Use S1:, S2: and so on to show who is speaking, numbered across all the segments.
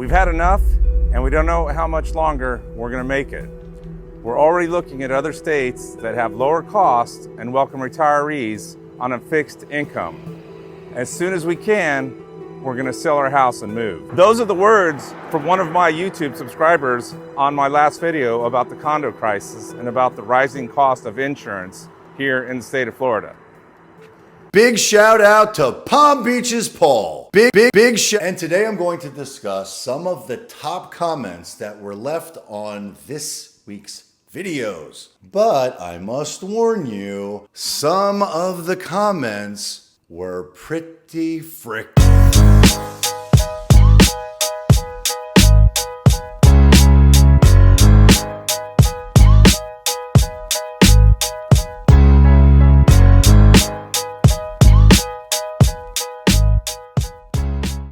S1: We've had enough, and we don't know how much longer we're going to make it. We're already looking at other states that have lower costs and welcome retirees on a fixed income. As soon as we can, we're going to sell our house and move. Those are the words from one of my YouTube subscribers on my last video about the condo crisis and about the rising cost of insurance here in the state of Florida.
S2: Big shout out to Palm Beach's Paul. Big shout. And today I'm going to discuss some of the top comments that were left on this week's videos. But I must warn you, some of the comments were pretty frick.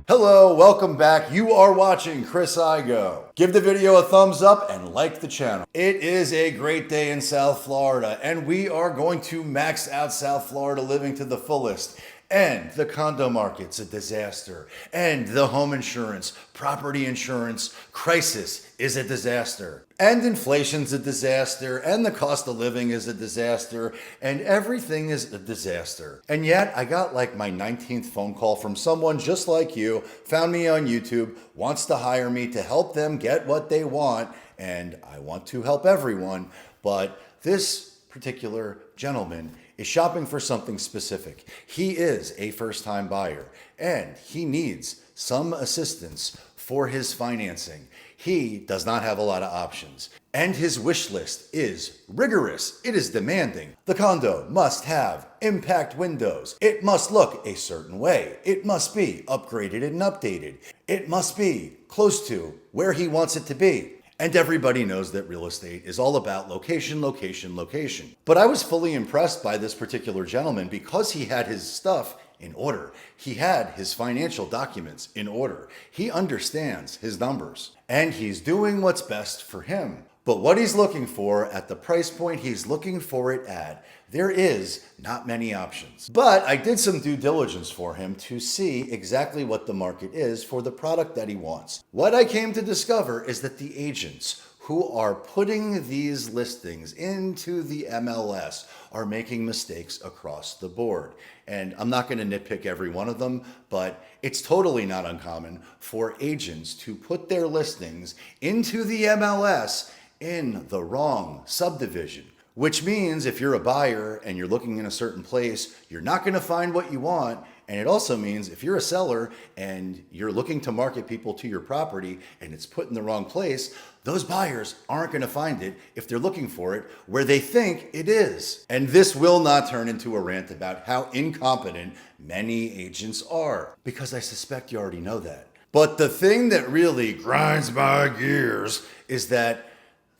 S2: Hello, welcome back. You are watching Chris Igoe. Give the video a thumbs up and like the channel. It is a great day in South Florida, and we are going to max out South Florida living to the fullest. And the condo market's a disaster. And the home insurance, property insurance crisis is a disaster. And inflation's a disaster. And the cost of living is a disaster. And everything is a disaster. And yet I got like my 19th phone call from someone just like you, found me on YouTube, wants to hire me to help them get what they want. And I want to help everyone. But this particular gentleman is shopping for something specific. He is a first-time buyer and he needs some assistance for his financing. He does not have a lot of options and his wish list is rigorous. It is demanding. The condo must have impact windows. It must look a certain way. It must be upgraded and updated. It must be close to where he wants it to be. And everybody knows that real estate is all about location, location, location. But I was fully impressed by this particular gentleman because he had his stuff in order. He had his financial documents in order. He understands his numbers and he's doing what's best for him. But what he's looking for at the price point he's looking for it at, there is not many options. But I did some due diligence for him to see exactly what the market is for the product that he wants. What I came to discover is that the agents who are putting these listings into the MLS are making mistakes across the board. And I'm not going to nitpick every one of them, but it's totally not uncommon for agents to put their listings into the MLS in the wrong subdivision. Which means if you're a buyer and you're looking in a certain place, you're not going to find what you want. And it also means if you're a seller and you're looking to market people to your property and it's put in the wrong place, those buyers aren't going to find it if they're looking for it where they think it is. And this will not turn into a rant about how incompetent many agents are, because I suspect you already know that. But the thing that really grinds my gears is that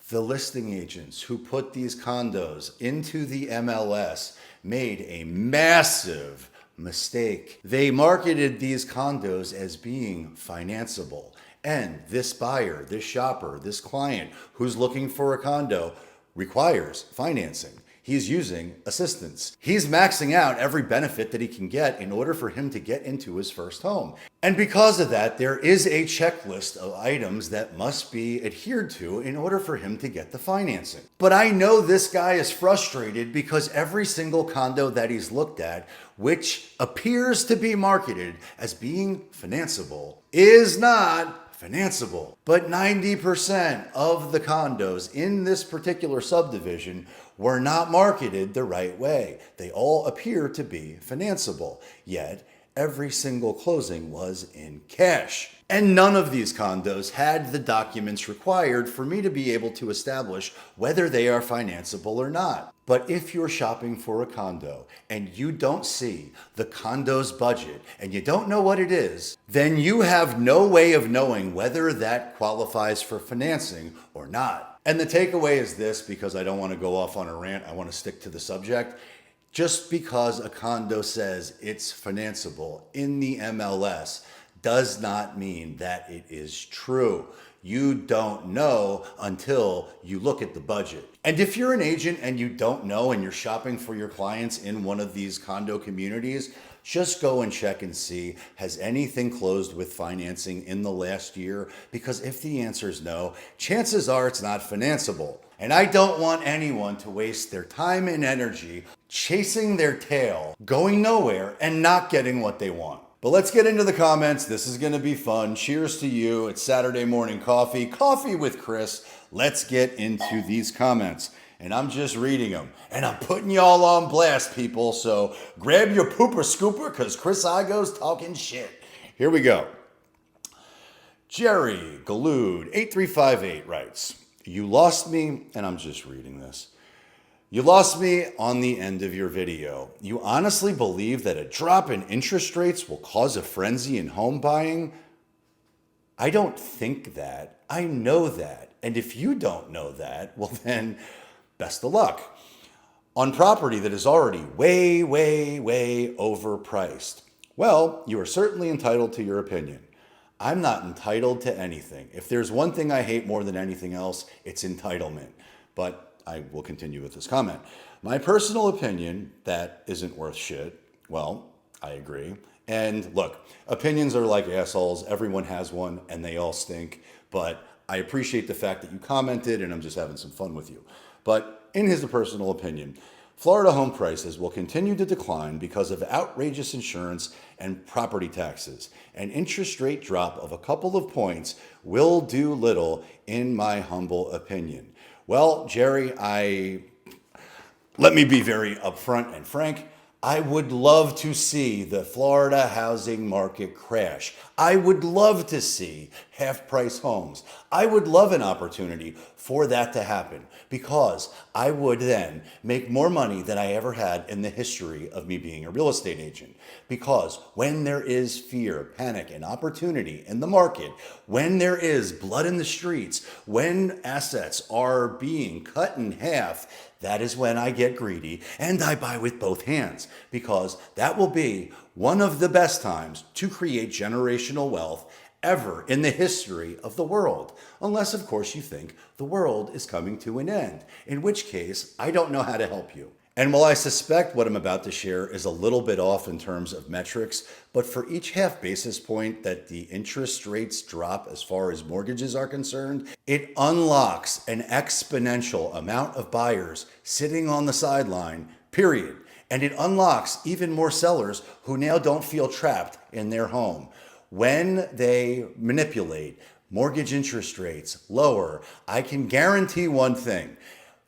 S2: the listing agents who put these condos into the MLS made a massive mistake. They marketed these condos as being financeable. And this buyer, this shopper, this client who's looking for a condo requires financing. He's using assistance. He's maxing out every benefit that he can get in order for him to get into his first home. And because of that, there is a checklist of items that must be adhered to in order for him to get the financing. But I know this guy is frustrated because every single condo that he's looked at, which appears to be marketed as being financeable, is not financeable. But 90% of the condos in this particular subdivision were not marketed the right way. They all appear to be financeable, yet every single closing was in cash. And none of these condos had the documents required for me to be able to establish whether they are financeable or not. But if you're shopping for a condo and you don't see the condo's budget and you don't know what it is, then you have no way of knowing whether that qualifies for financing or not. And the takeaway is this, because I don't want to go off on a rant, I want to stick to the subject. Just because a condo says it's financeable in the MLS does not mean that it is true. You don't know until you look at the budget. And if you're an agent and you don't know and you're shopping for your clients in one of these condo communities, just go and check and see, has anything closed with financing in the last year? Because if the answer is no, chances are it's not financeable. And I don't want anyone to waste their time and energy chasing their tail, going nowhere, and not getting what they want. But let's get into the comments. This is going to be fun. Cheers to you. It's Saturday morning coffee. Coffee with Chris. Let's get into these comments. And I'm just reading them. And I'm putting y'all on blast, people. So grab your pooper scooper because Chris Igoe's talking shit. Here we go. Jerry Gallude 8358 writes, "You lost me," and I'm just reading this. "You lost me on the end of your video. You honestly believe that a drop in interest rates will cause a frenzy in home buying? I don't think that. I know that. And if you don't know that, well then, best of luck. On property that is already way, way, way overpriced. Well, you are certainly entitled to your opinion. I'm not entitled to anything. If there's one thing I hate more than anything else, it's entitlement. But I will continue with this comment. My personal opinion, that isn't worth shit. Well, I agree. And look, opinions are like assholes. Everyone has one and they all stink. But I appreciate the fact that you commented and I'm just having some fun with you. But in his personal opinion, Florida home prices will continue to decline because of outrageous insurance and property taxes. An interest rate drop of a couple of points will do little, in my humble opinion. Well, Jerry, let me be very upfront and frank. I would love to see the Florida housing market crash. I would love to see half-price homes. I would love an opportunity for that to happen because I would then make more money than I ever had in the history of me being a real estate agent. Because when there is fear, panic, and opportunity in the market, when there is blood in the streets, when assets are being cut in half, that is when I get greedy and I buy with both hands because that will be one of the best times to create generational wealth ever in the history of the world. Unless, of course, you think the world is coming to an end, in which case I don't know how to help you. And while I suspect what I'm about to share is a little bit off in terms of metrics, but for each half basis point that the interest rates drop as far as mortgages are concerned, it unlocks an exponential amount of buyers sitting on the sideline, period. And it unlocks even more sellers who now don't feel trapped in their home. When they manipulate mortgage interest rates lower, I can guarantee one thing.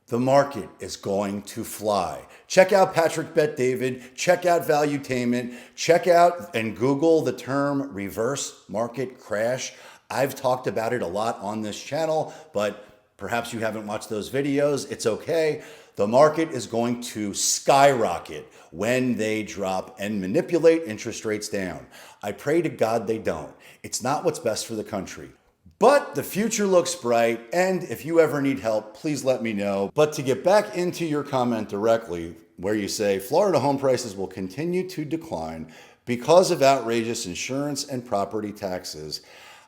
S2: The market is going to fly. Check out Patrick Bet David, check out Valuetainment, check out and Google the term reverse market crash. I've talked about it a lot on this channel, but perhaps you haven't watched those videos. It's okay. The market is going to skyrocket when they drop and manipulate interest rates down. I pray to God they don't. It's not what's best for the country. But the future looks bright, and if you ever need help, please let me know. But to get back into your comment directly, where you say Florida home prices will continue to decline because of outrageous insurance and property taxes,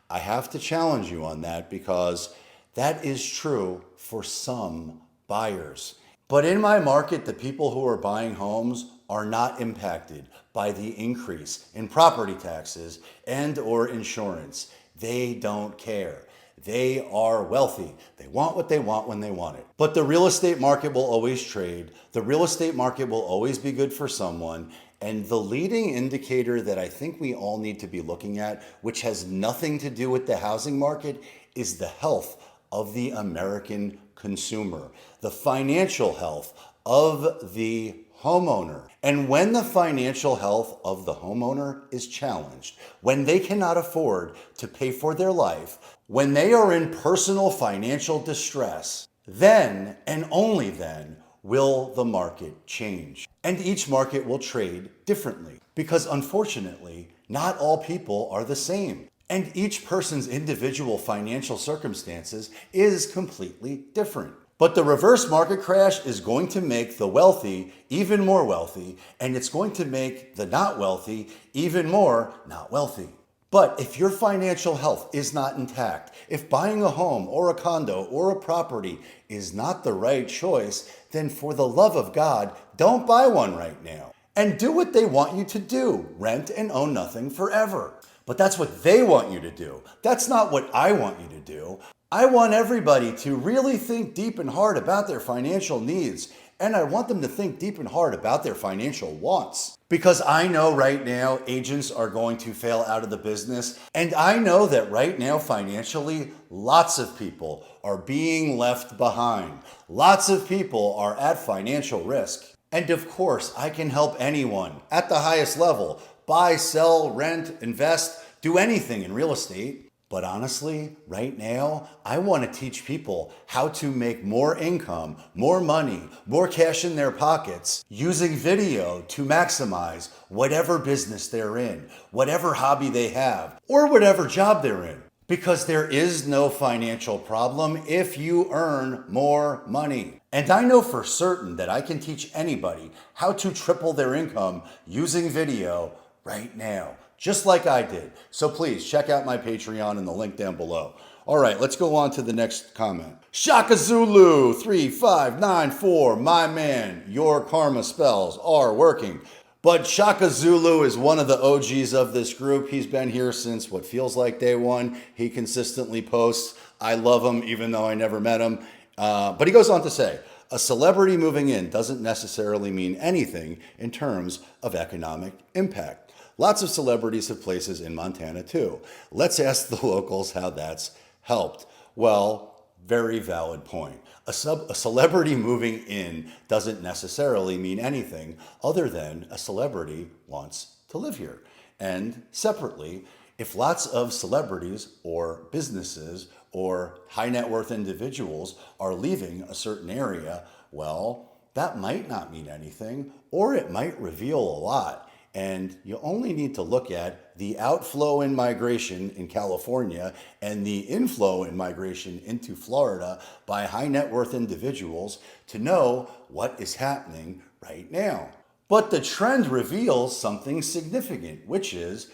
S2: I have to challenge you on that because that is true for some buyers. But in my market, the people who are buying homes are not impacted by the increase in property taxes and or insurance. They don't care. They are wealthy. They want what they want when they want it. But the real estate market will always trade. The real estate market will always be good for someone. And the leading indicator that I think we all need to be looking at, which has nothing to do with the housing market, is the health of the American consumer, the financial health of the homeowner. And when the financial health of the homeowner is challenged, when they cannot afford to pay for their life, when they are in personal financial distress, then and only then will the market change. And each market will trade differently because unfortunately, not all people are the same. And each person's individual financial circumstances is completely different. But the reverse market crash is going to make the wealthy even more wealthy, and it's going to make the not wealthy even more not wealthy. But if your financial health is not intact, if buying a home or a condo or a property is not the right choice, then for the love of God, don't buy one right now. And do what they want you to do, rent and own nothing forever. But that's what they want you to do. That's not what I want you to do. I want everybody to really think deep and hard about their financial needs. And I want them to think deep and hard about their financial wants. Because I know right now agents are going to fail out of the business. And I know that right now financially, lots of people are being left behind. Lots of people are at financial risk. And of course, I can help anyone at the highest level buy, sell, rent, invest, do anything in real estate. But honestly, right now, I want to teach people how to make more income, more money, more cash in their pockets using video to maximize whatever business they're in, whatever hobby they have, or whatever job they're in. Because there is no financial problem if you earn more money. And I know for certain that I can teach anybody how to triple their income using video right now, just like I did. So please check out my Patreon in the link down below. All right, let's go on to the next comment. Shaka Zulu 3594, my man, your karma spells are working. But Shaka Zulu is one of the OGs of this group. He's been here since what feels like day one. He consistently posts. I love him, even though I never met him. But he goes on to say, a celebrity moving in doesn't necessarily mean anything in terms of economic impact. Lots of celebrities have places in Montana too. Let's ask the locals how that's helped. Well, very valid point. A celebrity moving in doesn't necessarily mean anything other than a celebrity wants to live here. And separately, if lots of celebrities or businesses or high net worth individuals are leaving a certain area, well, that might not mean anything, or it might reveal a lot. And you only need to look at the outflow in migration in California and the inflow in migration into Florida by high net worth individuals to know what is happening right now. But the trend reveals something significant, which is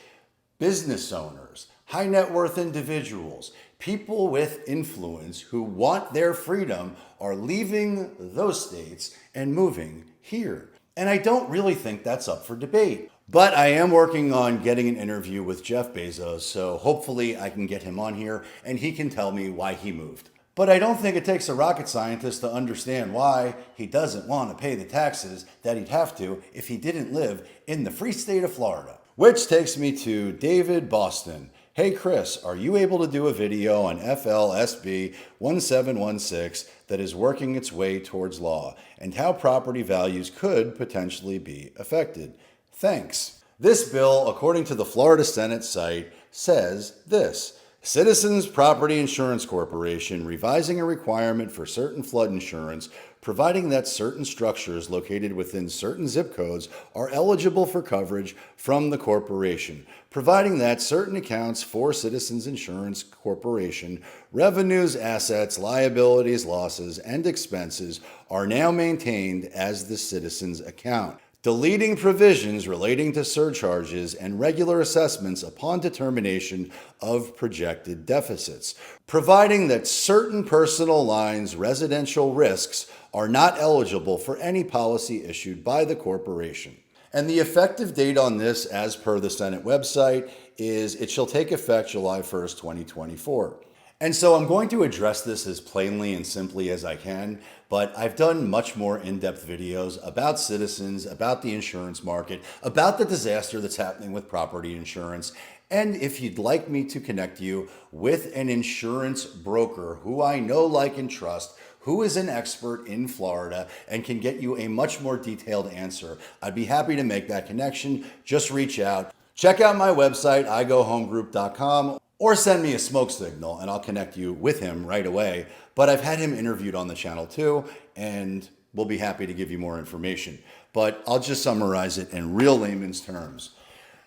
S2: business owners, high net worth individuals, people with influence who want their freedom are leaving those states and moving here. And I don't really think that's up for debate. But I am working on getting an interview with Jeff Bezos, so hopefully I can get him on here and he can tell me why he moved. But I don't think it takes a rocket scientist to understand why he doesn't want to pay the taxes that he'd have to if he didn't live in the free state of Florida. Which takes me to David Boston. Hey Chris, are you able to do a video on FLSB 1716 that is working its way towards law and how property values could potentially be affected? Thanks. This bill, according to the Florida Senate site, says this: Citizens Property Insurance Corporation revising a requirement for certain flood insurance, providing that certain structures located within certain zip codes are eligible for coverage from the corporation, providing that certain accounts for Citizens Insurance Corporation, revenues, assets, liabilities, losses, and expenses are now maintained as the citizen's account. Deleting provisions relating to surcharges and regular assessments upon determination of projected deficits, providing that certain personal lines residential risks are not eligible for any policy issued by the corporation. And the effective date on this, as per the Senate website, is it shall take effect July 1st, 2024. And so I'm going to address this as plainly and simply as I can, but I've done much more in-depth videos about Citizens, about the insurance market, about the disaster that's happening with property insurance. And if you'd like me to connect you with an insurance broker who I know, like, and trust, who is an expert in Florida and can get you a much more detailed answer, I'd be happy to make that connection. Just reach out. Check out my website, igohomegroup.com. Or send me a smoke signal and I'll connect you with him right away. But I've had him interviewed on the channel too, and we'll be happy to give you more information. But I'll just summarize it in real layman's terms.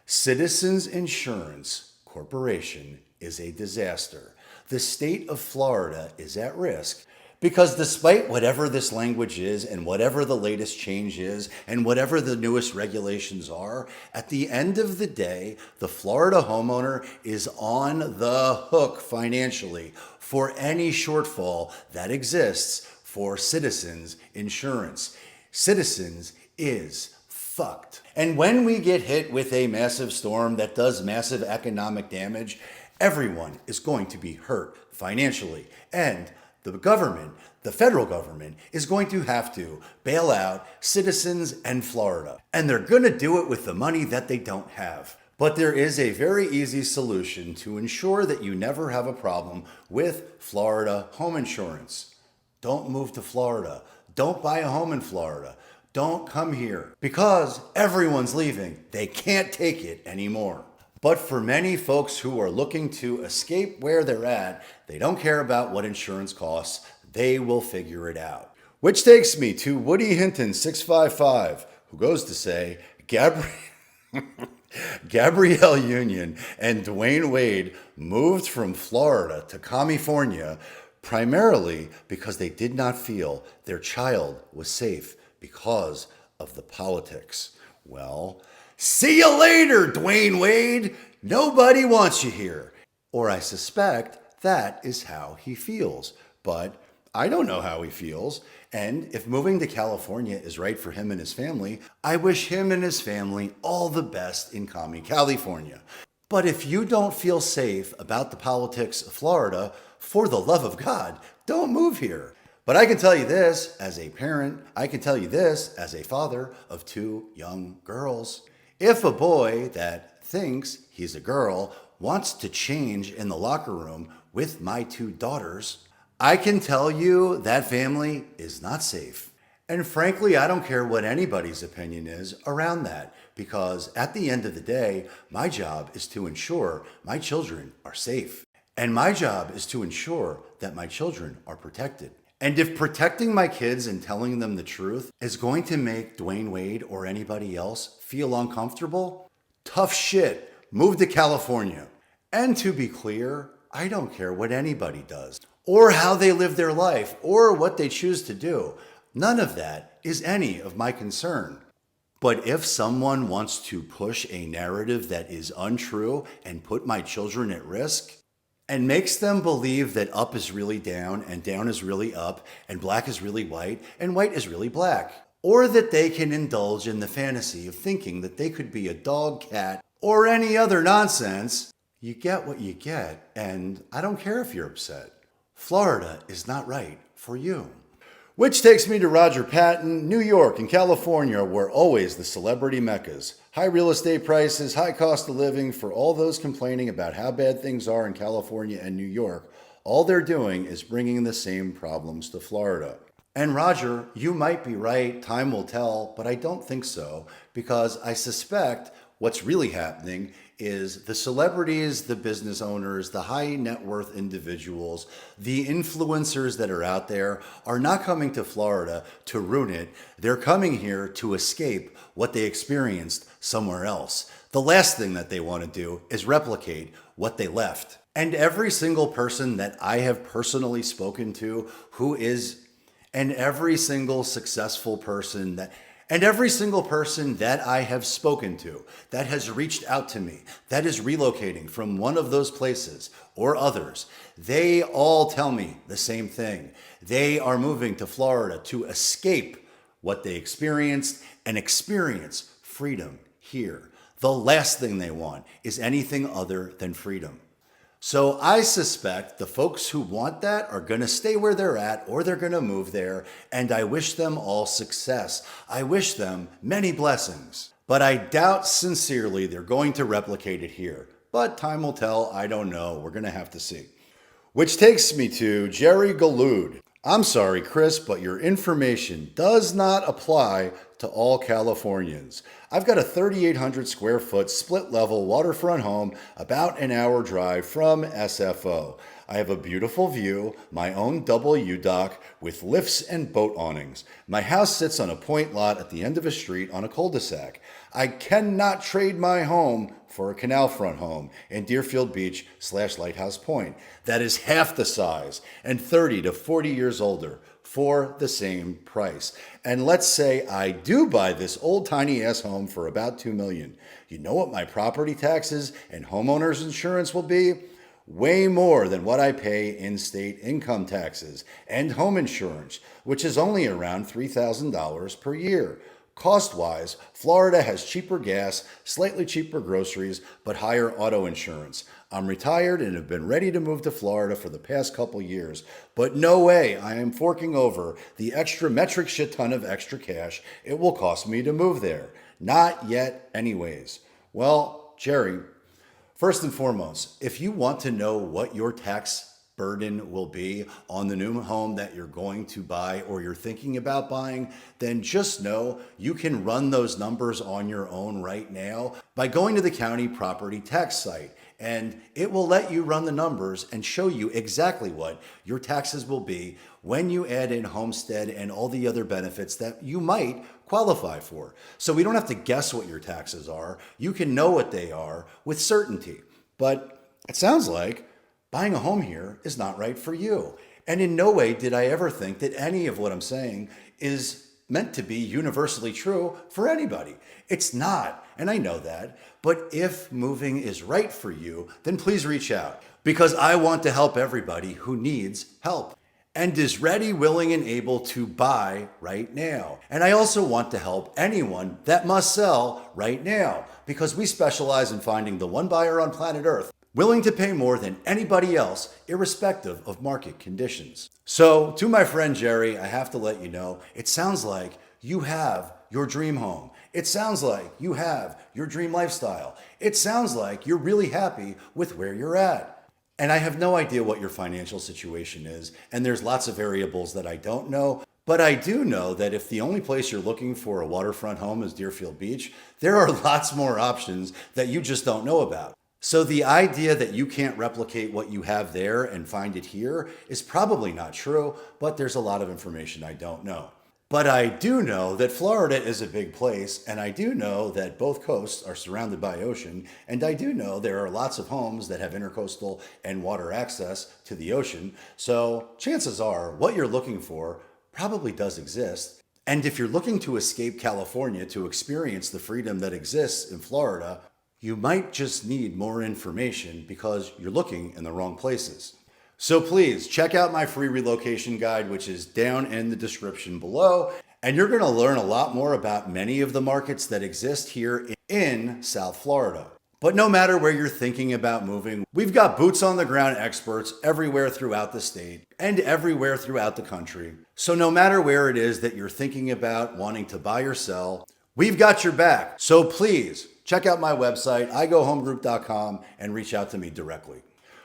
S2: Citizens Insurance Corporation is a disaster. The state of Florida is at risk Because despite whatever this language is and whatever the latest change is and whatever the newest regulations are, at the end of the day, the Florida homeowner is on the hook financially for any shortfall that exists for Citizens insurance. Citizens is fucked. And when we get hit with a massive storm that does massive economic damage, everyone is going to be hurt financially. And the government, the federal government, is going to have to bail out Citizens and Florida. And they're going to do it with the money that they don't have. But there is a very easy solution to ensure that you never have a problem with Florida home insurance. Don't move to Florida. Don't buy a home in Florida. Don't come here because everyone's leaving. They can't take it anymore. But for many folks who are looking to escape where they're at, they don't care about what insurance costs. They will figure it out. Which takes me to Woody Hinton 655, who goes to say, Gabrielle Union and Dwayne Wade moved from Florida to California primarily because they did not feel their child was safe because of the politics. Well, see you later, Dwayne Wade. Nobody wants you here. Or I suspect that is how he feels. But I don't know how he feels. And if moving to California is right for him and his family, I wish him and his family all the best in California. But if you don't feel safe about the politics of Florida, for the love of God, don't move here. But I can tell you this as a parent, I can tell you this as a father of 2 young girls. If a boy that thinks he's a girl wants to change in the locker room with my 2 daughters, I can tell you that family is not safe. And frankly, I don't care what anybody's opinion is around that, because at the end of the day, my job is to ensure my children are safe. And my job is to ensure that my children are protected. And if protecting my kids and telling them the truth is going to make Dwayne Wade or anybody else feel uncomfortable, tough shit, move to California. And to be clear, I don't care what anybody does, or how they live their life, or what they choose to do. None of that is any of my concern. But if someone wants to push a narrative that is untrue and put my children at risk, and makes them believe that up is really down and down is really up and black is really white and white is really black, or that they can indulge in the fantasy of thinking that they could be a dog, cat, or any other nonsense, you get what you get, and I don't care if you're upset. Florida is not right for you. Which takes me to Roger Patton. New York and California were always the celebrity meccas. High real estate prices, high cost of living. For all those complaining about how bad things are in California and New York, all they're doing is bringing the same problems to Florida. And Roger, you might be right, time will tell, but I don't think so, because I suspect what's really happening is the celebrities, the business owners, the high net worth individuals, the influencers that are out there are not coming to Florida to ruin it. They're coming here to escape what they experienced somewhere else. The last thing that they want to do is replicate what they left. And every single person that I have personally spoken to and every single successful person that I have spoken to that has reached out to me, that is relocating from one of those places or others, they all tell me the same thing. They are moving to Florida to escape what they experienced and experience freedom here. The last thing they want is anything other than freedom. So I suspect the folks who want that are going to stay where they're at, or they're going to move there, and I wish them all success. I wish them many blessings. But I doubt sincerely they're going to replicate it here. But time will tell. I don't know. We're going to have to see. Which takes me to Jerry Galoud. I'm sorry, Chris, but your information does not apply to all Californians. I've got a 3,800 square foot split level waterfront home about an hour drive from SFO. I have a beautiful view, my own double U-dock with lifts and boat awnings. My house sits on a point lot at the end of a street on a cul-de-sac. I cannot trade my home for a canal front home in Deerfield Beach / Lighthouse Point that is half the size and 30 to 40 years older for the same price. And let's say I do buy this old tiny ass home for about $2 million. You know what my property taxes and homeowners insurance will be? Way more than what I pay in state income taxes and home insurance, which is only around $3,000 per year. Cost-wise, Florida has cheaper gas, slightly cheaper groceries, but higher auto insurance. I'm retired and have been ready to move to Florida for the past couple years, but no way I am forking over the extra metric shit ton of extra cash it will cost me to move there. Not yet anyways. Well, Jerry, first and foremost, if you want to know what your tax burden will be on the new home that you're going to buy or you're thinking about buying, then just know you can run those numbers on your own right now by going to the county property tax site. And it will let you run the numbers and show you exactly what your taxes will be when you add in homestead and all the other benefits that you might qualify for. So we don't have to guess what your taxes are. You can know what they are with certainty. But it sounds like buying a home here is not right for you. And in no way did I ever think that any of what I'm saying is meant to be universally true for anybody. It's not, and I know that. But if moving is right for you, then please reach out, because I want to help everybody who needs help and is ready, willing, and able to buy right now. And I also want to help anyone that must sell right now, because we specialize in finding the one buyer on planet Earth willing to pay more than anybody else, irrespective of market conditions. So, to my friend Jerry, I have to let you know, it sounds like you have your dream home. It sounds like you have your dream lifestyle. It sounds like you're really happy with where you're at. And I have no idea what your financial situation is, and there's lots of variables that I don't know. But I do know that if the only place you're looking for a waterfront home is Deerfield Beach, there are lots more options that you just don't know about. So the idea that you can't replicate what you have there and find it here is probably not true, but there's a lot of information I don't know. But I do know that Florida is a big place, and I do know that both coasts are surrounded by ocean, and I do know there are lots of homes that have intercoastal and water access to the ocean, so chances are what you're looking for probably does exist. And if you're looking to escape California to experience the freedom that exists in Florida, you might just need more information because you're looking in the wrong places. So please check out my free relocation guide, which is down in the description below. And you're going to learn a lot more about many of the markets that exist here in South Florida. But no matter where you're thinking about moving, we've got boots on the ground experts everywhere throughout the state and everywhere throughout the country. So no matter where it is that you're thinking about wanting to buy or sell, we've got your back. So please check out my website, igohomegroup.com, and reach out to me directly.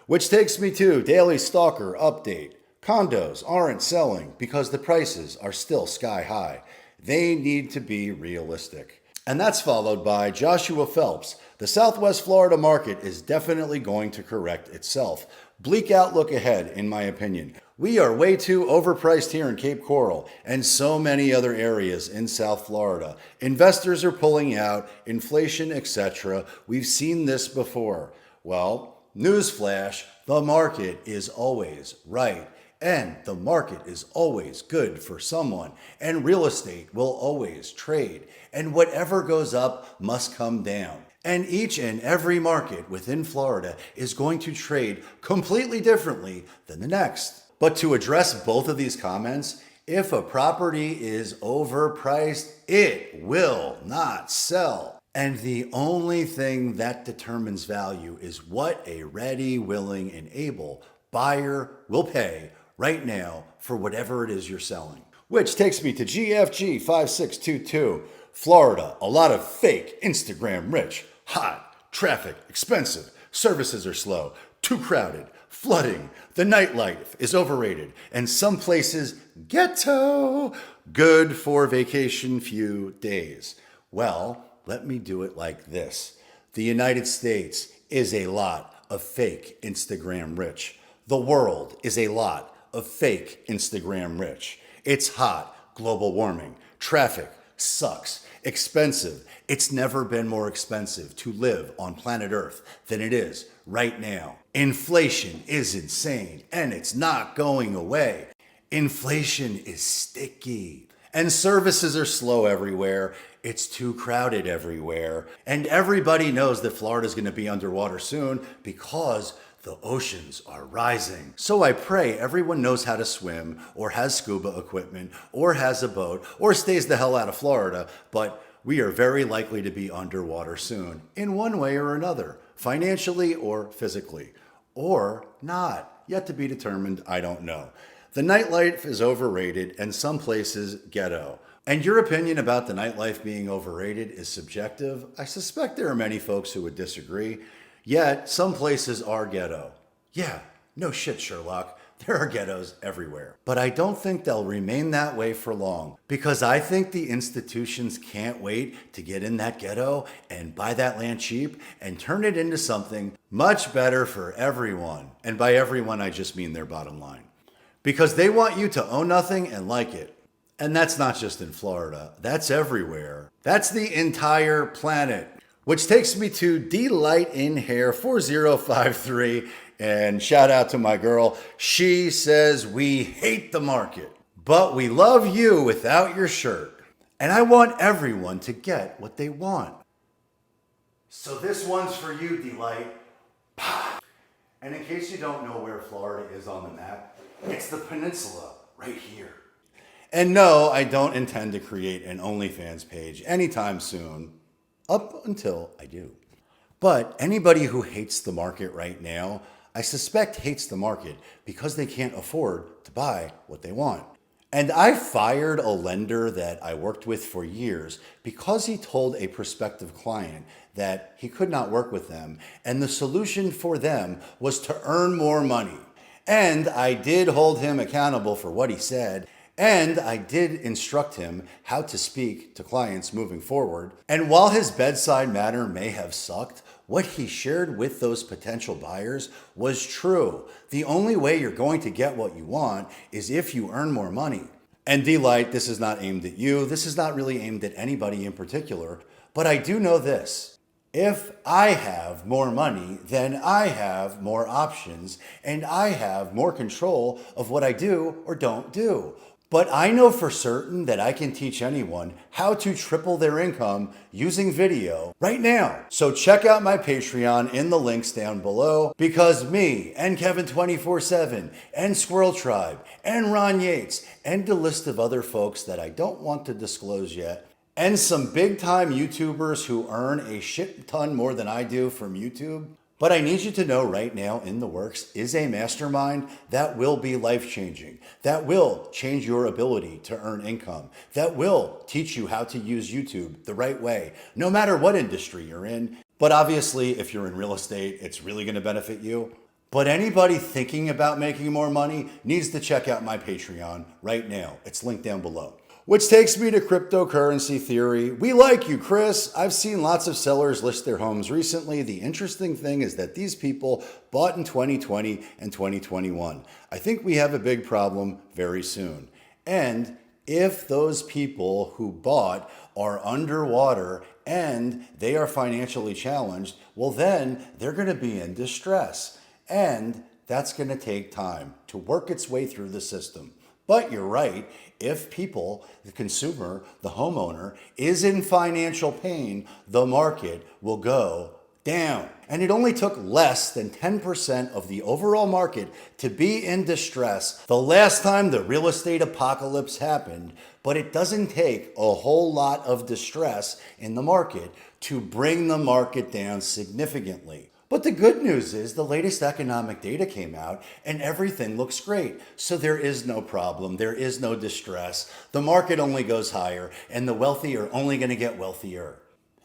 S2: Which takes me to Daily Stalker Update. Condos aren't selling because the prices are still sky high. They need to be realistic. And that's followed by Joshua Phelps. The Southwest Florida market is definitely going to correct itself. Bleak outlook ahead, in my opinion. We are way too overpriced here in Cape Coral and so many other areas in South Florida. Investors are pulling out, inflation, etc. We've seen this before. Well, newsflash, the market is always right. And the market is always good for someone. And real estate will always trade. And whatever goes up must come down. And each and every market within Florida is going to trade completely differently than the next. But to address both of these comments, if a property is overpriced, it will not sell. And the only thing that determines value is what a ready, willing, and able buyer will pay right now for whatever it is you're selling. Which takes me to GFG 5622. Florida, a lot of fake, Instagram rich, hot, traffic, expensive, services are slow, too crowded, flooding, the nightlife is overrated, and some places ghetto, good for vacation few days. Well, let me do it like this. The United States is a lot of fake Instagram rich. The world is a lot of fake Instagram rich. It's hot, global warming, traffic sucks, Expensive. It's never been more expensive to live on planet Earth than it is right now. Inflation is insane and it's not going away. Inflation is sticky. And services are slow everywhere. It's too crowded everywhere. And everybody knows that Florida's going to be underwater soon because the oceans are rising. So I pray everyone knows how to swim or has scuba equipment or has a boat or stays the hell out of Florida, but we are very likely to be underwater soon in one way or another, financially or physically, or not. Yet to be determined, I don't know. The nightlife is overrated and some places ghetto. And your opinion about the nightlife being overrated is subjective. I suspect there are many folks who would disagree. Yet, some places are ghetto. Yeah, no shit, Sherlock. There are ghettos everywhere. But I don't think they'll remain that way for long because I think the institutions can't wait to get in that ghetto and buy that land cheap and turn it into something much better for everyone. And by everyone, I just mean their bottom line. Because they want you to own nothing and like it. And that's not just in Florida. That's everywhere. That's the entire planet. Which takes me to Delight in Hair 4053. And shout out to my girl. She says, we hate the market, but we love you without your shirt. And I want everyone to get what they want. So this one's for you, Delight. And in case you don't know where Florida is on the map, it's the peninsula right here. And no, I don't intend to create an OnlyFans page anytime soon, up until I do. But anybody who hates the market right now, I suspect hates the market because they can't afford to buy what they want. And I fired a lender that I worked with for years because he told a prospective client that he could not work with them, and the solution for them was to earn more money. And I did hold him accountable for what he said, and I did instruct him how to speak to clients moving forward. And while his bedside manner may have sucked, what he shared with those potential buyers was true. The only way you're going to get what you want is if you earn more money. And Delight, this is not aimed at you. This is not really aimed at anybody in particular, but I do know this. If I have more money, then I have more options and I have more control of what I do or don't do. But I know for certain that I can teach anyone how to triple their income using video right now. So check out my Patreon in the links down below because me and Kevin247 and Squirrel Tribe and Ron Yates and a list of other folks that I don't want to disclose yet and some big time YouTubers who earn a shit ton more than I do from YouTube. But I need you to know right now in the works is a mastermind that will be life-changing, that will change your ability to earn income, that will teach you how to use YouTube the right way, no matter what industry you're in. But obviously, if you're in real estate, it's really going to benefit you. But anybody thinking about making more money needs to check out my Patreon right now. It's linked down below. Which takes me to cryptocurrency theory. We like you, Chris. I've seen lots of sellers list their homes recently. The interesting thing is that these people bought in 2020 and 2021. I think we have a big problem very soon. And if those people who bought are underwater and they are financially challenged, well then they're going to be in distress. And that's going to take time to work its way through the system. But you're right, if people, the consumer, the homeowner, is in financial pain, the market will go down. And it only took less than 10% of the overall market to be in distress the last time the real estate apocalypse happened, but it doesn't take a whole lot of distress in the market to bring the market down significantly. But the good news is the latest economic data came out and everything looks great. So there is no problem. There is no distress. The market only goes higher and the wealthy are only going to get wealthier.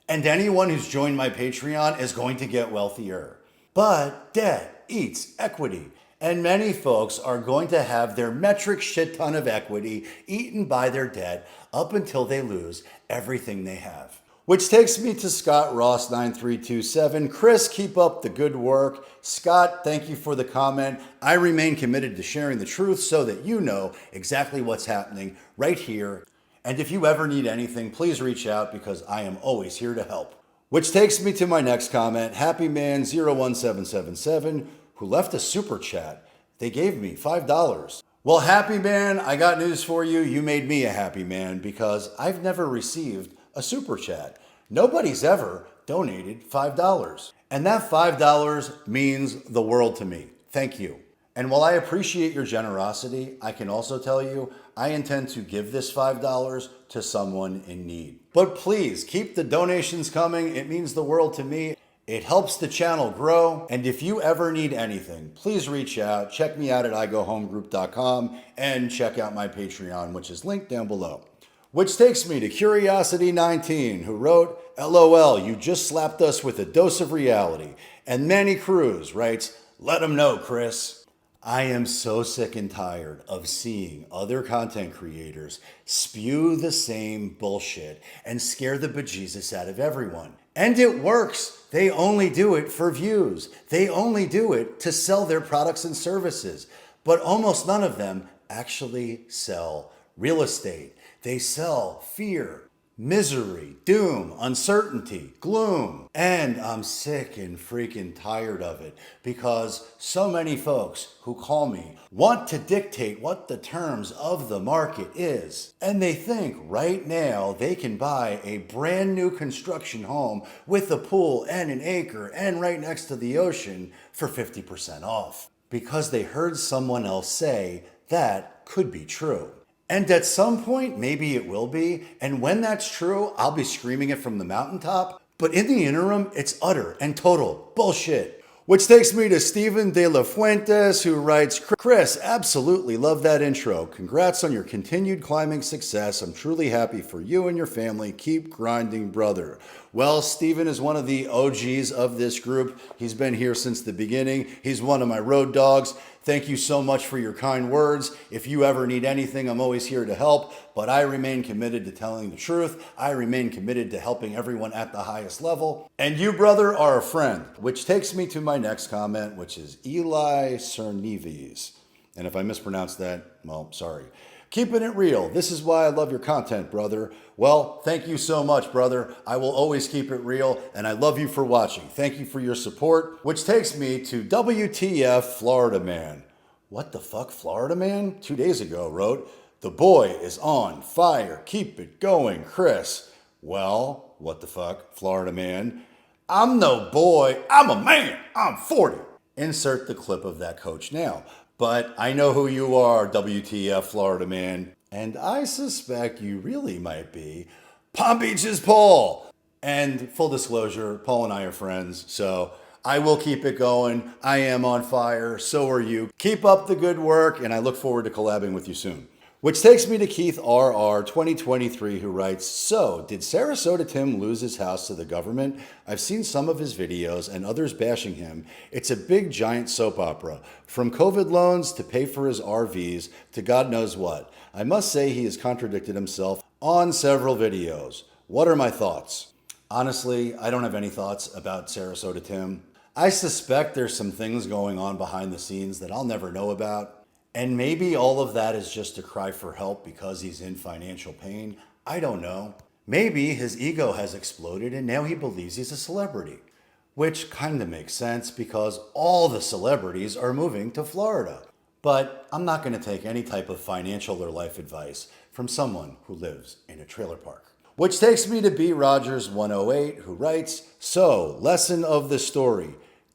S2: And anyone who's joined my Patreon is going to get wealthier. But debt eats equity. And many folks are going to have their metric shit ton of equity eaten by their debt up until they lose everything they have. Which takes me to Scott Ross 9327. Chris, keep up the good work. Scott, thank you for the comment. I remain committed to sharing the truth so that you know exactly what's happening right here And if you ever need anything, please reach out because I am always here to help. Which takes me to my next comment, HappyMan01777, who left a super chat. They gave me $5. Well, Happy Man, I got news for you. You made me a happy man because I've never received a super chat. Nobody's ever donated $5. And that $5 means the world to me. Thank you. And while I appreciate your generosity, I can also tell you I intend to give this $5 to someone in need. But please keep the donations coming. It means the world to me. It helps the channel grow. And if you ever need anything, please reach out. Check me out at igohomegroup.com and check out my Patreon, which is linked down below. Which takes me to Curiosity19, who wrote, LOL, you just slapped us with a dose of reality. And Manny Cruz writes, let 'em know, Chris. I am so sick and tired of seeing other content creators spew the same bullshit and scare the bejesus out of everyone. And it works. They only do it for views. They only do it to sell their products and services. But almost none of them actually sell real estate. They sell fear, misery, doom, uncertainty, gloom. And I'm sick and freaking tired of it because so many folks who call me want to dictate what the terms of the market is. And they think right now they can buy a brand new construction home with a pool and an acre and right next to the ocean for 50% off because they heard someone else say that could be true. And at some point, maybe it will be. And when that's true, I'll be screaming it from the mountaintop. But in the interim, it's utter and total bullshit. Which takes me to Steven de la Fuentes, who writes, Chris, absolutely love that intro. Congrats on your continued climbing success. I'm truly happy for you and your family. Keep grinding, brother. Well, Steven is one of the OGs of this group. He's been here since the beginning. He's one of my road dogs. Thank you so much for your kind words. If you ever need anything, I'm always here to help, but I remain committed to telling the truth. I remain committed to helping everyone at the highest level. And you, brother, are a friend, which takes me to my next comment, which is Eli Cernives. And if I mispronounce that, well, sorry. Keeping it real. This is why I love your content, brother. Well, thank you so much, brother. I will always keep it real, and I love you for watching. Thank you for your support, which takes me to WTF Florida Man. What the fuck, Florida Man? 2 days ago wrote, the boy is on fire. Keep it going, Chris. Well, what the fuck, Florida Man? I'm no boy. I'm a man. I'm 40. Insert the clip of that coach now. But I know who you are, WTF Florida Man. And I suspect you really might be Palm Beach's Paul. And full disclosure, Paul and I are friends, so I will keep it going. I am on fire, so are you. Keep up the good work, and I look forward to collabing with you soon. Which takes me to Keith RR 2023, who writes, so did Sarasota Tim lose his house to the government? I've seen some of his videos and others bashing him. It's a big giant soap opera, from COVID loans to pay for his RVs to God knows what. I must say he has contradicted himself on several videos. What are my thoughts? Honestly, I don't have any thoughts about Sarasota Tim. I suspect there's some things going on behind the scenes that I'll never know about. And maybe all of that is just a cry for help because he's in financial pain. I don't know. Maybe his ego has exploded and now he believes he's a celebrity. Which kind of makes sense because all the celebrities are moving to Florida. But I'm not going to take any type of financial or life advice from someone who lives in a trailer park. Which takes me to B. Rogers 108, who writes, so, lesson of the story.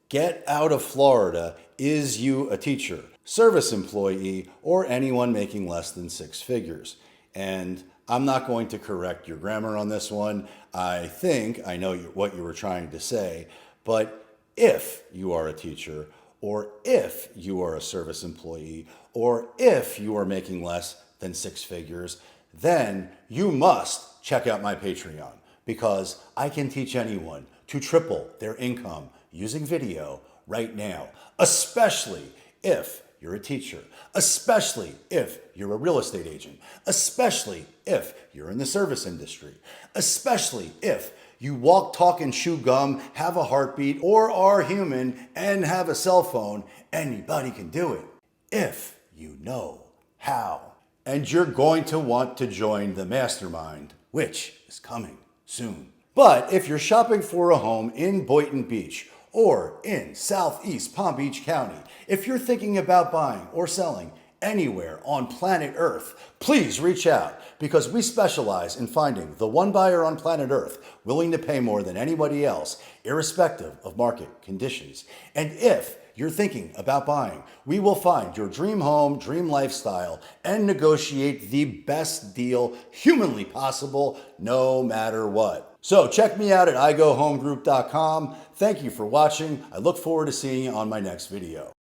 S2: Get out of Florida. Is you a teacher, service employee, or anyone making less than 6 figures? And I'm not going to correct your grammar on this one. I think I know what you were trying to say, but if you are a teacher, or if you are a service employee, or if you are making less than 6 figures, then you must check out my Patreon because I can teach anyone to triple their income using video right now, especially if you're a teacher, especially if you're a real estate agent, especially if you're in the service industry, especially if you walk, talk, and chew gum, have a heartbeat, or are human and have a cell phone. Anybody can do it if you know how. And you're going to want to join the mastermind, which is coming soon. But if you're shopping for a home in Boynton Beach or in Southeast Palm Beach County, if you're thinking about buying or selling anywhere on planet Earth, please reach out because we specialize in finding the one buyer on planet Earth willing to pay more than anybody else, irrespective of market conditions. And if you're thinking about buying, we will find your dream home, dream lifestyle, and negotiate the best deal humanly possible, no matter what. So check me out at igohomegroup.com. Thank you for watching. I look forward to seeing you on my next video.